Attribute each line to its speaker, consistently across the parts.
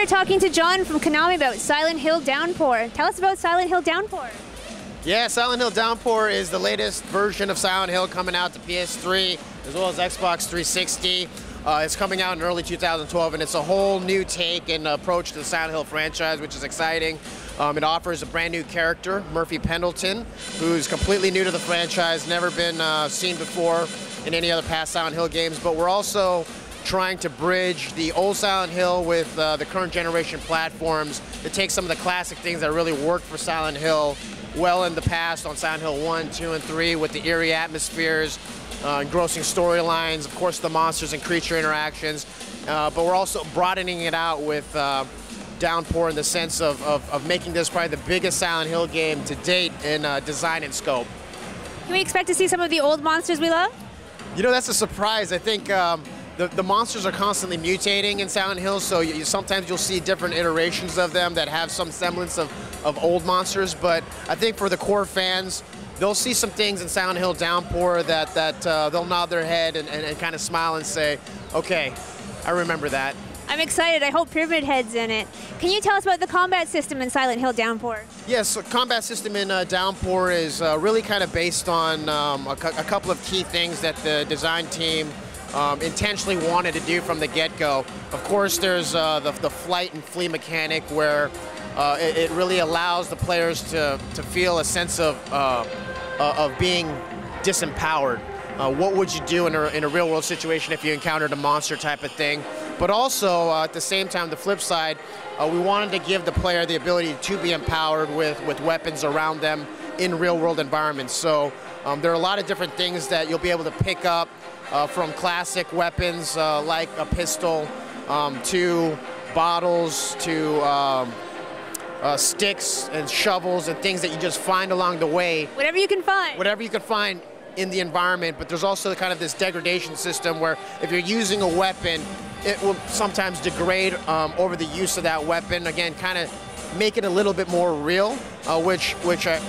Speaker 1: are talking to John from Konami about Silent Hill Downpour. Tell us about Silent Hill Downpour.
Speaker 2: Yeah, Silent Hill Downpour is the latest version of Silent Hill coming out to PS3 as well as Xbox 360. It's coming out in early 2012, and it's a whole new take and approach to the Silent Hill franchise, which is exciting. It offers a brand new character, Murphy Pendleton, who's completely new to the franchise, never been seen before in any other past Silent Hill games, but we're also trying to bridge the old Silent Hill with the current generation platforms to take some of the classic things that really worked for Silent Hill well in the past on Silent Hill 1, 2, and 3 with the eerie atmospheres, engrossing storylines, of course the monsters and creature interactions, but we're also broadening it out with Downpour in the sense of making this probably the biggest Silent Hill game to date in design and scope.
Speaker 1: Can we expect to see some of the old monsters we love?
Speaker 2: You know, that's a surprise. I think the monsters are constantly mutating in Silent Hill, so sometimes you'll see different iterations of them that have some semblance of old monsters, but I think for the core fans, they'll see some things in Silent Hill Downpour that they'll nod their head and kind of smile and say, okay, I remember that.
Speaker 1: I'm excited. I hope Pyramid Head's in it. Can you tell us about the combat system in Silent Hill Downpour?
Speaker 2: Yes, so combat system in Downpour is really kind of based on a couple of key things that the design team intentionally wanted to do from the get-go. Of course, there's the flight and flee mechanic where it really allows the players to feel a sense of being disempowered. What would you do in a real-world situation if you encountered a monster type of thing? But also, at the same time, the flip side, we wanted to give the player the ability to be empowered with weapons around them in real-world environments. So there are a lot of different things that you'll be able to pick up from classic weapons like a pistol to bottles to sticks and shovels and things that you just find along the way.
Speaker 1: Whatever you can find.
Speaker 2: Whatever you can find in the environment, but there's also kind of this degradation system where if you're using a weapon, it will sometimes degrade over the use of that weapon. Again, kind of make it a little bit more real, which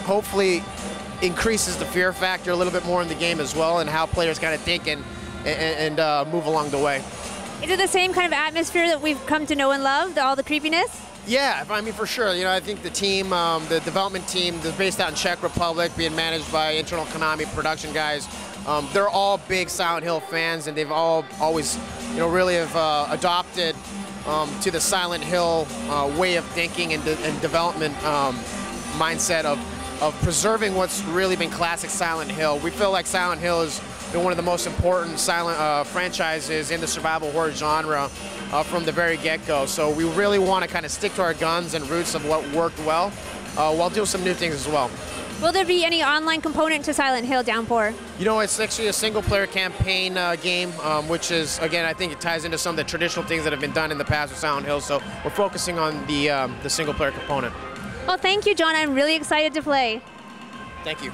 Speaker 2: hopefully increases the fear factor a little bit more in the game as well, and how players kind of think and move along the way.
Speaker 1: Is it the same kind of atmosphere that we've come to know and love, all the creepiness?
Speaker 2: Yeah, I mean, for sure. You know, I think the team, the development team, that's based out in Czech Republic, being managed by internal Konami production guys, they're all big Silent Hill fans, and they've always, you know, really have adopted to the Silent Hill way of thinking and development mindset of preserving what's really been classic Silent Hill. We feel like Silent Hill has been one of the most important silent franchises in the survival horror genre from the very get-go. So we really want to kind of stick to our guns and roots of what worked well, while doing some new things as well.
Speaker 1: Will there be any online component to Silent Hill Downpour? You
Speaker 2: know, it's actually a single-player campaign game, which is, again, I think it ties into some of the traditional things that have been done in the past with Silent Hill. So we're focusing on the single-player component.
Speaker 1: Well, thank you, John. I'm really excited to play.
Speaker 2: Thank you.